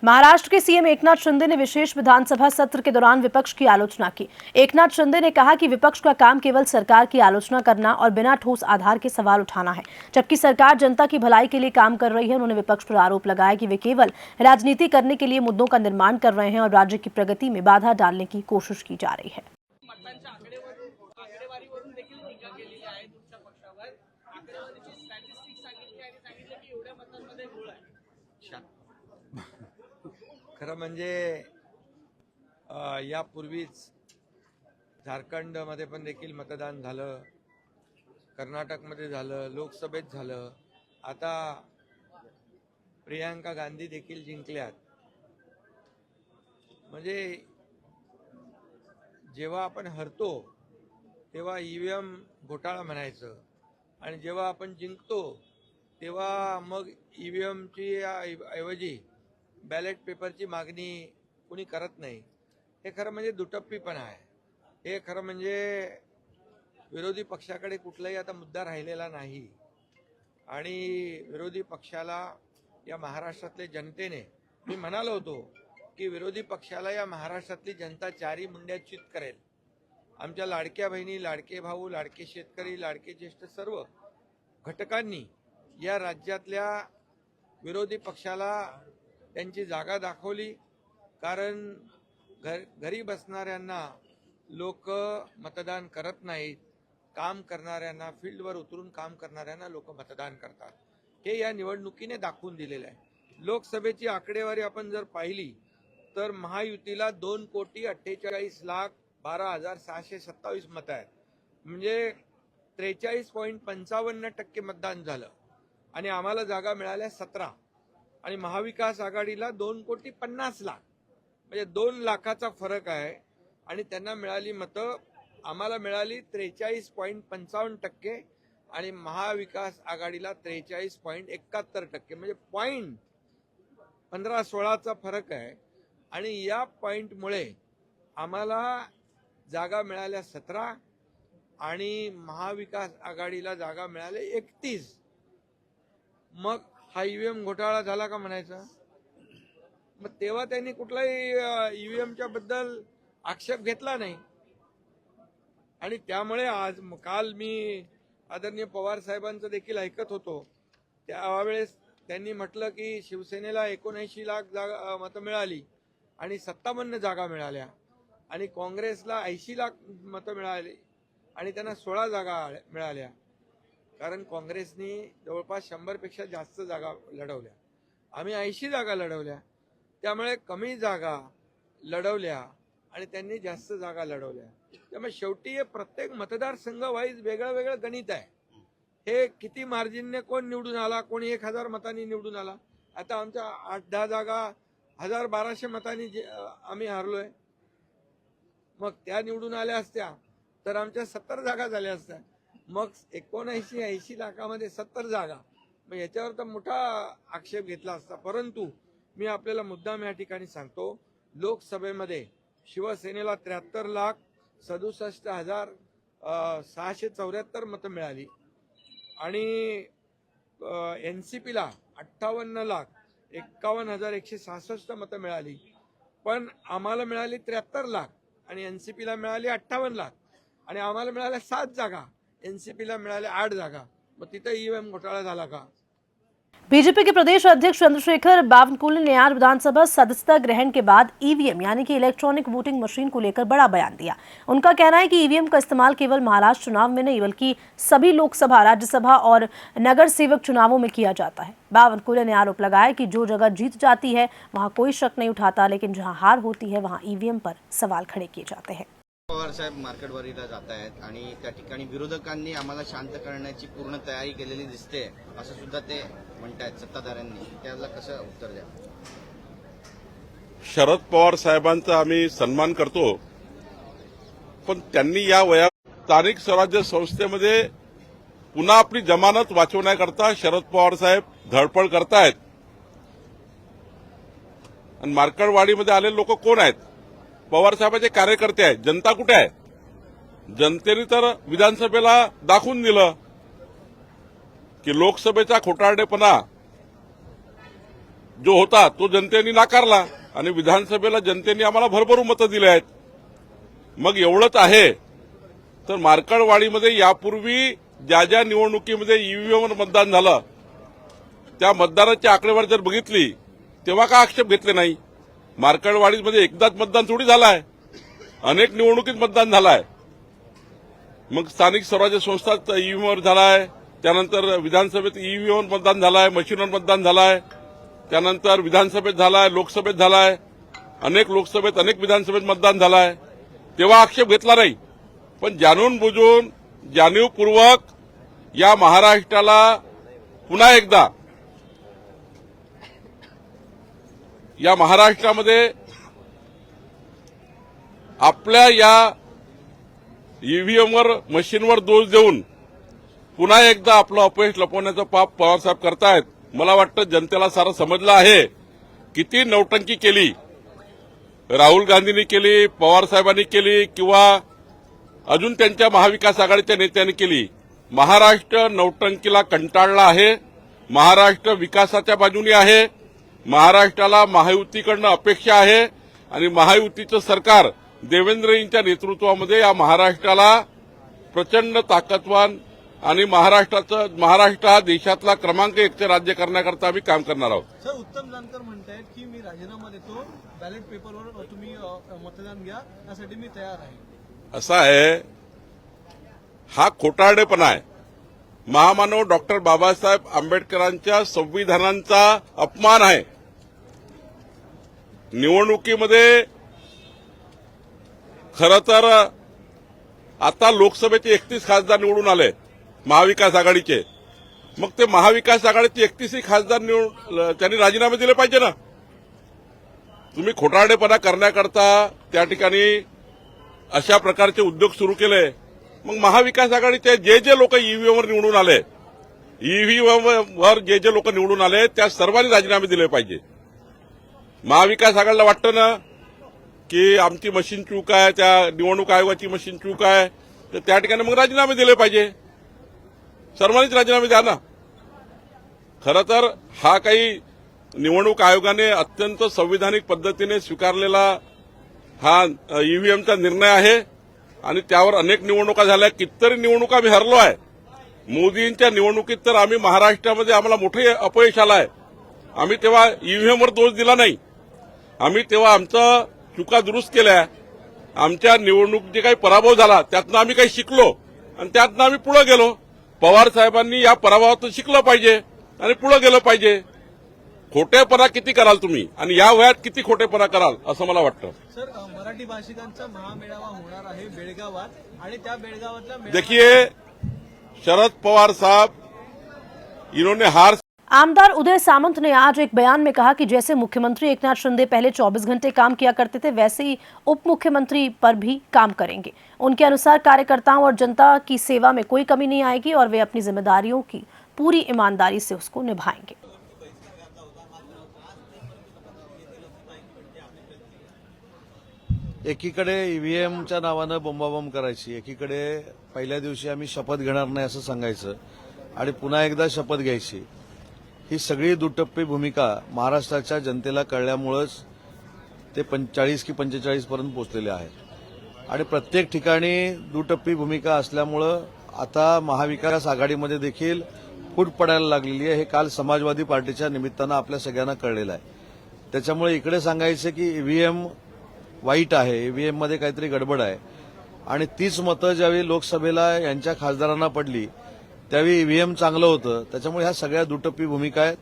महाराष्ट्र के CM Eknath Shinde ने विशेष विधानसभा सत्र के दौरान विपक्ष की आलोचना की। एकनाथ शिंदे ने कहा कि विपक्ष का काम केवल सरकार की आलोचना करना और बिना ठोस आधार के सवाल उठाना है, जबकि सरकार जनता की भलाई के लिए काम कर रही है। उन्होंने विपक्ष पर आरोप लगाया कि वे केवल राजनीति करने के लिए मुद्दों का निर्माण कर रहे हैं और राज्य की प्रगति में बाधा डालने की कोशिश की जा रही है। खरं म्हणजे यापूर्वीच झारखंडमध्ये पण देखील मतदान झालं, कर्नाटकमध्ये झालं, लोकसभेत झालं, आता प्रियांका गांधी देखील जिंकल्यात। म्हणजे जेव्हा आपण हरतो तेव्हा ईव्हीएम घोटाळा म्हणायचं आणि जेव्हा आपण जिंकतो तेव्हा मग ईव्हीएमची ऐवजी बॅलेट पेपरची मागणी कुणी करत नाही। हे खरं म्हणजे दुटप्पीपणा आहे। हे खरं म्हणजे विरोधी पक्षाकडे कुठलाही आता मुद्दा राहिलेला नाही आणि विरोधी पक्षाला या महाराष्ट्रातले जनतेने, मी म्हणालो होतो की विरोधी पक्षाला या महाराष्ट्रातली जनता चारी मुंड्यात चित करेल। आमच्या लाडक्या बहिणी, लाडके भाऊ, लाडके शेतकरी, लाडके ज्येष्ठ सर्व घटकांनी या राज्यातल्या विरोधी पक्षाला त्यांची जागा दाखवली, कारण घरी बसणाऱ्यांना लोक मतदान करत नाहीत, काम करणाऱ्यांना, फील्डवर उतरून काम करणाऱ्यांना लोक मतदान करतात। हे या निवडणुकीने दाखवून दिलेलं आहे। लोकसभेची आकडेवारी आपण जर पाहिली तर महायुतीला 2,48,12,627 मतं आहेत, म्हणजे 43.55% मतदान झालं आणि आम्हाला जागा मिळाल्या 17 आणि महाविकास आघाडीला 2,50,00,000, म्हणजे 2 लाखाचा फरक आहे आणि त्यांना मिळाली मतं, आम्हाला मिळाली 43.55% आणि महाविकास आघाडीला 43.71%, म्हणजे पॉइंट 15-16चा फरक आहे आणि या पॉइंटमुळे आम्हाला जागा मिळाल्या 17 आणि महाविकास आघाडीला जागा मिळाल्या 31। मग हा ईव्हीएम घोटाळा झाला का म्हणायचा? मग तेव्हा त्यांनी कुठलाही ईव्हीएमच्या बद्दल आक्षेप घेतला नाही आणि त्यामुळे आज काल मी आदरणीय पवार साहेबांचं देखील ऐकत होतो, त्यावेळेस त्यांनी म्हटलं की शिवसेनेला 79 लाख जागा मतं मिळाली आणि 57 जागा मिळाल्या आणि काँग्रेसला 80 लाख मतं मिळाली आणि त्यांना 16 जागा मिळाल्या, कारण काँग्रेसनी जवळपास 100पेक्षा जास्त जागा लढवल्या, आम्ही 80 जागा लढवल्या। त्यामुळे कमी जागा लढवल्या आणि त्यांनी जास्त जागा लढवल्या। त्यामुळे शेवटी हे प्रत्येक मतदारसंघ वाईज वेगळं वेगळं गणित आहे। हे किती मार्जिनने कोण निवडून आला, कोणी 1000 मतांनी निवडून आला। आता आमच्या 8-10 जागा 1200 मतांनी आम्ही हारलोय, मग त्या निवडून आल्या असत्या तर आमच्या 70 जागा झाल्या असत्या, मग 79-80 लाखामध्ये 70 जागा, मग याच्यावर तर मोठा आक्षेप घेतला असता। परंतु मी आपल्याला मुद्दाम या ठिकाणी सांगतो, लोकसभेमध्ये शिवसेनेला 73,67,674 मतं मिळाली आणि एनसीपीला 58,51,166 मतं मिळाली, पण आम्हाला मिळाली 73 लाख आणि एनसीपीला मिळाली 58 लाख आणि आम्हाला मिळाल्या 7 जागा, एनसीपीला मिळाल्या 8 जागा। मग तिथे ईव्हीएम घोटाळा झाला का? बीजेपी के प्रदेश अध्यक्ष चंद्रशेखर बावनकुले ने आज विधानसभा सदस्यता ग्रहण के बाद ईवीएम यानी कि इलेक्ट्रॉनिक वोटिंग मशीन को लेकर बड़ा बयान दिया। उनका कहना है कि ईवीएम का इस्तेमाल केवल महाराष्ट्र चुनाव में नहीं बल्कि सभी लोकसभा, राज्यसभा और नगर सेवक चुनावों में किया जाता है। बावनकुले ने आरोप लगाया कि जो जगह जीत जाती है वहां कोई शक नहीं उठाता, लेकिन जहां हार होती है वहां ईवीएम पर सवाल खड़े किए जाते हैं। पवार साहेब मार्केटवारीला जात आहेत आणि त्या ठिकाणी विरोधकांनी आम्हाला शांत करण्याची पूर्ण तयारी केलेली दिसते, असं सुद्धा ते म्हणतात सत्ताधाऱ्यांनी। त्याला कसं उत्तर द्या? शरद पवार साहेबांचा आम्ही सन्मान करतो, पण त्यांनी या वयात स्थानिक स्वराज्य संस्थेमध्ये पुन्हा आपली जमानत वाचवण्याकरता शरद पवार साहेब धडपड करतायत। आणि मार्केटवाडीमध्ये आलेले लोक कोण आहेत? पवार साहेबांचे कार्यकर्ते आहेत। जनता कुठे आहे? जनतेने तर विधानसभेला दाखवून दिलं की लोकसभेचा खोटारडेपणा जो होता तो जनतेने नाकारला आणि विधानसभेला जनतेने आम्हाला भरभरून मतं दिली आहेत. मग एवढंच आहे तर मार्कडवाडीमध्ये यापूर्वी ज्या ज्या निवडणुकीमध्ये ईव्हीएमवर मतदान झालं त्या मतदानाची आकडेवारी जर बघितली तेव्हा का आक्षेप घेतले नाही. मार्कडवाडीमध्ये एकदाच मतदान थोडी झालं आहे, अनेक निवडणुकीत मतदान झालं आहे. मग स्थानिक स्वराज्य संस्थात ईव्हीएमवर झाला आहे, त्यानंतर विधानसभेत ईव्हीएमवर मतदान झालं आहे, मशीनवर मतदान झालं आहे, त्यानंतर विधानसभेत झालं आहे, लोकसभेत झालं आहे, अनेक लोकसभेत अनेक विधानसभेत मतदान झालं आहे. तेव्हा आक्षेप घेतला नाही. पण जाणून बुजून जाणीवपूर्वक या महाराष्ट्राला पुन्हा एकदा या महाराष्ट्रामध्ये आपल्या या ईव्हीएमवर मशीनवर दोष देऊन पुन्हा एकदा आपलं अपयश लपवण्याचं पाप पवारसाहेब करतायत. मला वाटतं जनतेला सारं समजलं आहे. किती नौटंकी केली राहुल गांधींनी केली, पवारसाहेबांनी केली किंवा अजून त्यांच्या महाविकास आघाडीच्या नेत्यांनी केली. महाराष्ट्र नौटंकीला कंटाळला आहे. महाराष्ट्र विकासाच्या बाजूने आहे. महाराष्ट्राला महायुतीकडनं अपेक्षा आहे आणि महायुतीचं सरकार देवेंद्रजींच्या नेतृत्वामध्ये या महाराष्ट्राला प्रचंड ताकदवान आणि महाराष्ट्र हा देशातला क्रमांक 1चे राज्य करण्याकरता आम्ही काम करणार आहोत. सर, उत्तम जानकर म्हणतायत की मी राजीनामा देतो, बॅलेट पेपरवर तुम्ही मतदान घ्या, यासाठी मी तयार आहे. असा आहे, हा खोटारडेपणा आहे. महामानव डॉक्टर बाबासाहेब आंबेडकरांच्या संविधानाचा अपमान आहे. निवडणुकीमध्ये खरं तर आता लोकसभेचे 31 खासदार निवडून आले महाविकास आघाडीचे. मग ते महाविकास आघाडीचे 31 खासदार त्यांनी राजीनामे दिले पाहिजे ना. तुम्ही खोटारडेपणा करण्याकरता त्या ठिकाणी अशा प्रकारचे उद्योग सुरू केले. मग महाविकास आघाडीचे जे जे लोक ईव्हीएमवर निवडून आले, ईव्हीएमवर जे जे लोक निवडून आले त्या सर्वांनी राजीनामे दिले पाहिजे. महाविकास आघाडीला वाटतं ना की आमची मशीन चूक आहे, त्या निवडणूक आयोगाची मशीन चूक आहे, तर त्या ठिकाणी मग राजीनामे दिले पाहिजे. सर्वांनीच राजीनामे द्या ना. खरं तर हा काही निवडणूक आयोगाने अत्यंत संविधानिक पद्धतीने स्वीकारलेला हा ईव्हीएमचा निर्णय आहे आणि त्यावर अनेक निवडणुका झाल्या. कितीतरी निवडणुका आम्ही हरलो आहे. मोदींच्या निवडणुकीत तर आम्ही महाराष्ट्रामध्ये आम्हाला मोठे अपयश आलं आहे. आम्ही तेव्हा ईव्हीएमवर दोष दिला नाही. आम्ही तेव्हा आमचं चुका दुरुस्त केल्या. आमच्या निवडणूक जे काही पराभव झाला त्यातनं आम्ही काही शिकलो आणि त्यातनं आम्ही पुढे गेलो. पवार साहेबांनी या पराभवातून शिकलं पाहिजे आणि पुढे गेलं पाहिजे. खोटेपणा किती कराल तुम्ही आणि या वयात किती खोटेपणा कराल असं मला वाटतं. सर, मराठी भाषिकांचा महामेळावा होणार आहे बेळगावात आणि त्या बेळगावातल्या देखिए शरद पवार साहब इन्होंने हार आमदार उदय सामंत ने आज एक बयान में कहा कि जैसे मुख्यमंत्री एकनाथ शिंदे पहले 24 घंटे काम किया करते थे वैसे ही उप मुख्यमंत्री पर भी काम करेंगे. उनके अनुसार कार्यकर्ताओं और जनता की सेवा में कोई कमी नहीं आएगी और वे अपनी जिम्मेदारियों की पूरी ईमानदारी से उसको निभाएंगे. एकीकडे ईव्हीएमच्या नावानं बोंबाबोंब करायची, एकीकडे पहिल्या दिवशी आम्ही शपथ घेणार नाही असं सांगायचं आणि पुन्हा एकदा शपथ घ्यायची. ही सगळी दुटप्पी भूमिका महाराष्ट्राच्या जनतेला कळल्यामुळेच ते 40 की 45 पर्यंत पोहोचलेले आहेत आणि प्रत्येक ठिकाणी दुटप्पी भूमिका असल्यामुळं आता महाविकास आघाडीमध्ये देखील फूट पडायला लागलेली आहे. हे काल समाजवादी पार्टीच्या निमित्तानं आपल्या सगळ्यांना कळलेलं आहे. त्याच्यामुळे इकडे सांगायचं की ईव्हीएम वाईट आहे, ईव्हीएममध्ये काहीतरी गडबड आहे आणि तीच मतं ज्यावेळी लोकसभेला यांच्या खासदारांना पडली त्यावेळी ईव्हीएम चांगलं होतं. त्याच्यामुळे ह्या सगळ्या दुटप्पी भूमिका आहेत.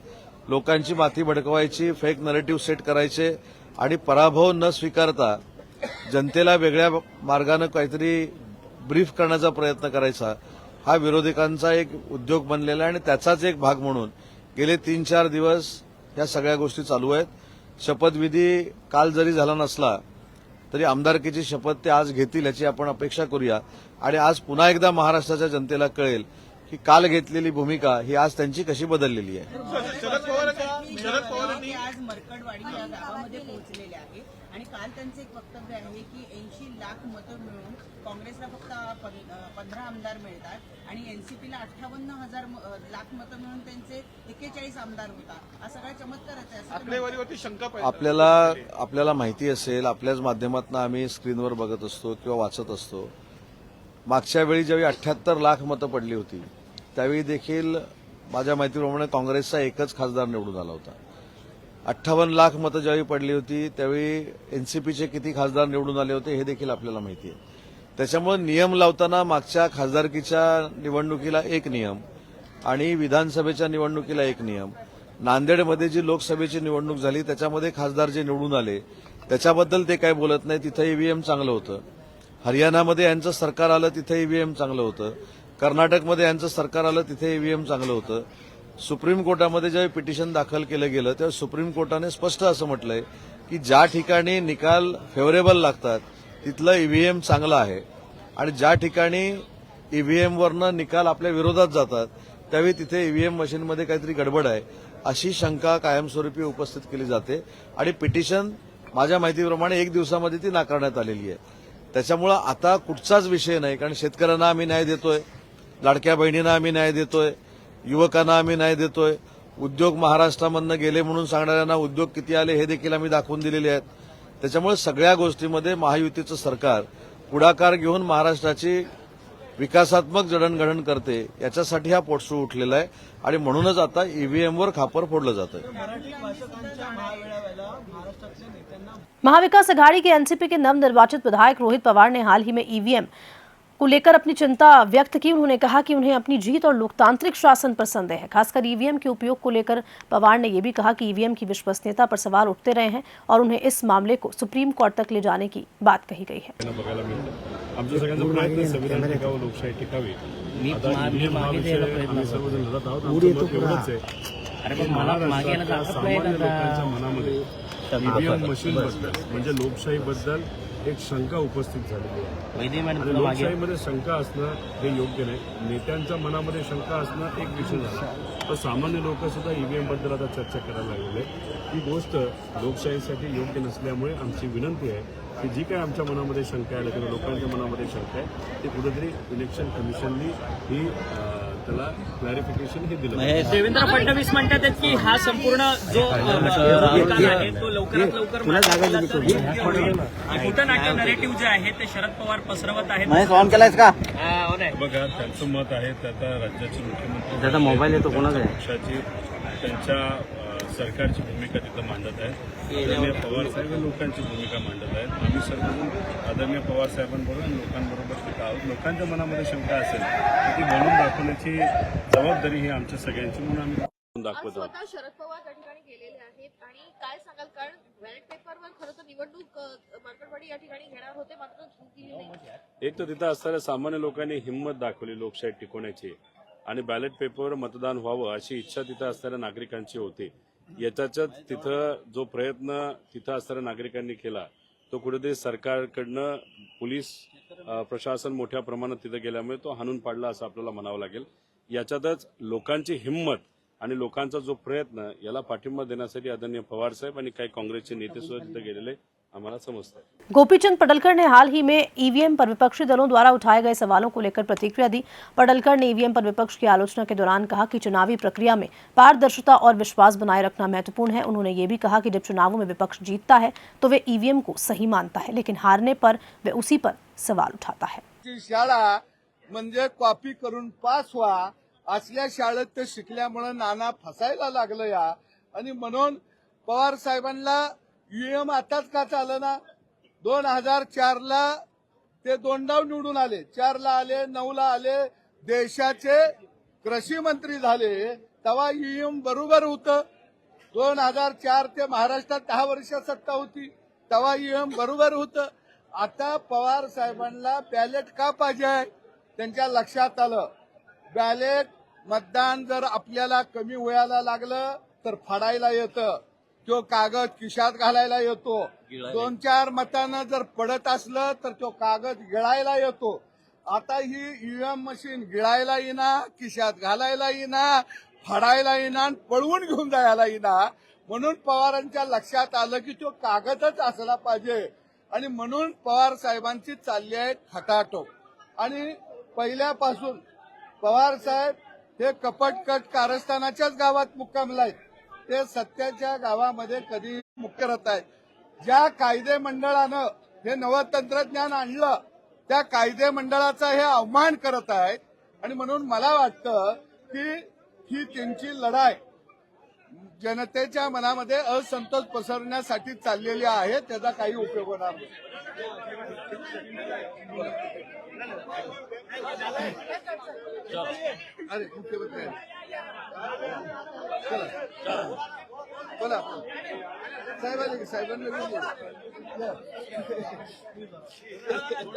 लोकांची माथी भडकवायची, फेक नरेटिव्ह सेट करायचे आणि पराभव न स्वीकारता जनतेला वेगळ्या मार्गानं काहीतरी ब्रीफ करण्याचा प्रयत्न करायचा हा विरोधकांचा एक उद्योग बनलेला आहे आणि त्याचाच एक भाग म्हणून गेले 3-4 दिवस या सगळ्या गोष्टी चालू आहेत. शपथविधी काल जरी झाला नसला तरी आमदारकीची शपथ ते आज घेतील याची आपण अपेक्षा करूया आणि आज पुन्हा एकदा महाराष्ट्राच्या जनतेला कळेल की काल घेतलेली भूमिका ही आज त्यांची कशी बदललेली आहे. शरद पवार हे आज मरकडवाडी या गावामध्ये पोहोचलेले आहे आणि काल त्यांचे एक वक्तव्य आहे की 80 लाख मतं मिळून काँग्रेसला फक्त 15 आमदार मिळतात आणि एनसीपीला 58,000 लाख मतं मिळून त्यांचे 41 आमदार होतात. हा सगळा चमत्कारच आहे असं ते आकडेवारीवरती शंका पाहिजे. आपल्याला माहिती असेल, आपल्याच माध्यमातून आम्ही स्क्रीनवर बघत असतो किंवा वाचत असतो. मागच्या वेळी ज्यावेळी 78 लाख मतं पडली होती त्यावेळी देखील माझ्या माहितीप्रमाणे काँग्रेसचा एकच खासदार निवडून आला होता. 58 लाख मतं ज्यावेळी पडली होती त्यावेळी एनसीपीचे किती खासदार निवडून आले होते हे देखील आपल्याला माहिती आहे. त्याच्यामुळे नियम लावताना मागच्या खासदारकीच्या निवडणुकीला एक नियम आणि विधानसभेच्या निवडणुकीला एक नियम, नांदेडमध्ये जी लोकसभेची निवडणूक झाली त्याच्यामध्ये खासदार जे निवडून आले त्याच्याबद्दल ते काय बोलत नाही, तिथं ईव्हीएम चांगलं होतं. हरियाणामध्ये यांचं सरकार आलं तिथं ईव्हीएम चांगलं होतं. कर्नाटकमध्ये यांचं सरकार आलं तिथे ईव्हीएम चांगलं होतं. सुप्रीम कोर्टामध्ये ज्यावेळी पिटिशन दाखल केलं गेलं तेव्हा सुप्रीम कोर्टाने स्पष्ट असं म्हटलंय की ज्या ठिकाणी निकाल फेव्हरेबल लागतात तिथलं ईव्हीएम चांगलं आहे आणि ज्या ठिकाणी ईव्हीएमवरनं निकाल आपल्या विरोधात जातात त्यावेळी तिथे ईव्हीएम मशीनमध्ये काहीतरी गडबड आहे अशी शंका कायमस्वरूपी उपस्थित केली जाते आणि पिटिशन माझ्या माहितीप्रमाणे 1 दिवसामध्ये ती नाकारण्यात आलेली आहे. त्याच्यामुळं आता कुठचाच विषय नाही, कारण शेतकऱ्यांना आम्ही न्याय देतोय, लाडक्या बहिणींना आम्ही न्याय देतोय, युवकांना आम्ही न्याय देतोय, उद्योग महाराष्ट्रामधनं गेले म्हणून सांगणाऱ्यांना उद्योग किती आले हे देखील आम्ही दाखवून दिलेले आहेत. त्याच्यामुळे सगळ्या गोष्टीमध्ये महायुतीचं सरकार पुढाकार घेऊन महाराष्ट्राची विकासात्मक जडणघडण करते याच्यासाठी हा पोटसूळ उठलेला आहे आणि म्हणूनच आता ईव्हीएमवर खापर फोडलं जातं. मराठी भाषकांच्या महामेळाव्याला महाराष्ट्रातल्या नेत्यांना महाविकास अघाड़ी के एनसीपी के नवनिर्वाचित विधायक रोहित पवार ने हाल ही में ईवीएम को लेकर अपनी चिंता व्यक्त की। उन्होंने कहा कि उन्हें अपनी जीत और लोकतांत्रिक शासन पर संदेह है। खासकर ईवीएम के उपयोग को लेकर पवार ने यह भी कहा कि ईवीएम की विश्वसनीयता पर सवाल उठते रहे हैं और उन्हें इस मामले को सुप्रीम कोर्ट तक ले जाने की बात कही गई है। बघायला मिळतं आमचा सगळ्यांचा प्रयत्न आहे संविधान टिकावं, लोकशाही टिकावी. आता EVM हा विषय आम्ही सर्वजण लढत आहोत. आमचं मत एवढंच आहे की महाराष्ट्रातल्या सामान्य लोकांच्या मनामध्ये EVM मशीन बद्दल म्हणजे लोकशाहीबद्दल एक शंका उपस्थित झालेली आहे आणि लोकशाहीमध्ये शंका असणं हे योग्य नाही. नेत्यांच्या मनामध्ये शंका असणं एक विषय झाला, तर सामान्य लोक सुद्धा EVM बद्दल आता चर्चा करायला लागलेले आहेत. ही गोष्ट लोकशाहीसाठी योग्य नसल्यामुळे आमची विनंती आहे की जी काय आमच्या मनामध्ये शंका आहे किंवा लोकांच्या मनामध्ये शंका आहे ते कुठेतरी इलेक्शन कमिशननी ही त्याला क्लॅरिफिकेशन हे दिलं. देवेंद्र फडणवीस म्हणतात की हा संपूर्ण जो निकाल आहे तो लवकरात लवकर खोटं नाट्य नरेटिव्ह जे आहे ते शरद पवार पसरवत आहेत. बघा, त्यांचं मत आहे ते आता राज्याचे मुख्यमंत्री मोबाईल येतो पक्षाची त्यांच्या सरकारची भूमिका तिथं मांडत आहेत. आदरणीय पवार साहेब लोकांची भूमिका मांडत आहेत. आम्ही सर्वजण आदरणीय पवार साहेबांबरोबर लोकांबरोबर तिथं आहोत. लोकांच्या मनामध्ये शंका असेल तर ती बोलून दाखवण्याची जबाबदारी ही आमच्या सगळ्यांची, म्हणून आम्ही दाखवत आहोत. शरद पवार त्या ठिकाणी गेलेले आहेत आणि काय सांगाल, कारण बॅलेट पेपरवर खरं तर निवडणूक मरकडवाडी या ठिकाणी घेणार होते मात्र झूक दिली नाही. एक तर तिथं असणाऱ्या सामान्य लोकांनी हिंमत दाखवली लोकशाही टिकवण्याची आणि बॅलेट पेपरवर मतदान व्हावं अशी इच्छा तिथं असणाऱ्या नागरिकांची होती. याच्यात तिथं जो प्रयत्न तिथं असणाऱ्या नागरिकांनी केला तो कुठेतरी सरकारकडनं पोलीस प्रशासन मोठ्या प्रमाणात तिथं गेल्यामुळे तो हाणून पाडला असं आपल्याला म्हणावं लागेल. याच्यातच लोकांची हिंमत आणि लोकांचा जो प्रयत्न याला पाठिंबा देण्यासाठी आदरणीय पवार साहेब आणि काही काँग्रेसचे नेते सुद्धा तिथे गेलेले हमारा समझता है। गोपीचंद पडलकर ने हाल ही में ईवीएम पर विपक्षी दलों द्वारा उठाए गए सवालों को लेकर प्रतिक्रिया दी। पडलकर ने ईवीएम पर विपक्ष की आलोचना के दौरान कहा कि चुनावी प्रक्रिया में पारदर्शिता और विश्वास बनाए रखना महत्वपूर्ण है। उन्होंने ये भी कहा कि जब चुनावों में विपक्ष जीतता है तो वे ईवीएम को सही मानता है, लेकिन हारने पर वे उसी पर सवाल उठाता है। शाळा म्हणजे कॉपी करून पास व्हा असल्या शाळेत ते शिकल्यामुळे नाना फसायला लागलं या आणि म्हणून पवार साहेबांना ईव्हीएम आताच का चालं ना 2004 ला ते 2 डाव निवडून आले, 4 ला आले, 9 ला आले, देशाचे कृषी मंत्री झाले तेव्हा ईव्हीएम बरोबर होतं. 2004 ते महाराष्ट्रात 10 वर्ष सत्ता होती तेव्हा ईव्हीएम बरोबर होतं. आता पवार साहेबांना बॅलेट का पाहिजे त्यांच्या लक्षात आलं. बॅलेट मतदान जर आपल्याला कमी व्हायला लागलं तर फाडायला येतं, तो कागद खिशात घालायला येतो. 2-4 मतानं जर पडत असलं तर तो कागद गिळायला येतो. आता ही ईव्हीएम मशीन गिळायला येईना, खिशात घालायला येईना, फाडायला येणार आणि पळवून घेऊन जायला येणार. म्हणून पवारांच्या लक्षात आलं की तो कागदच असला पाहिजे आणि म्हणून पवार साहेबांची चालली आहे खटाटोप. आणि पहिल्यापासून पवार साहेब हे कपटकट कारस्थानाच्याच गावात मुक्कामला आहेत. ते सत्याच्या गावामध्ये कधी मुख्य राहत आहेत. ज्या कायदे मंडळानं हे नवं तंत्रज्ञान आणलं त्या कायदे मंडळाचा हे अवमान करत आहेत. आणि म्हणून मला वाटतं की ही त्यांची लढाई जनतेच्या मनामध्ये असंतोष पसरण्यासाठी चाललेली आहे. त्याचा काही उपयोग होणार नाही. अरे मुख्यमंत्री चला बोला साहेबांना बोला.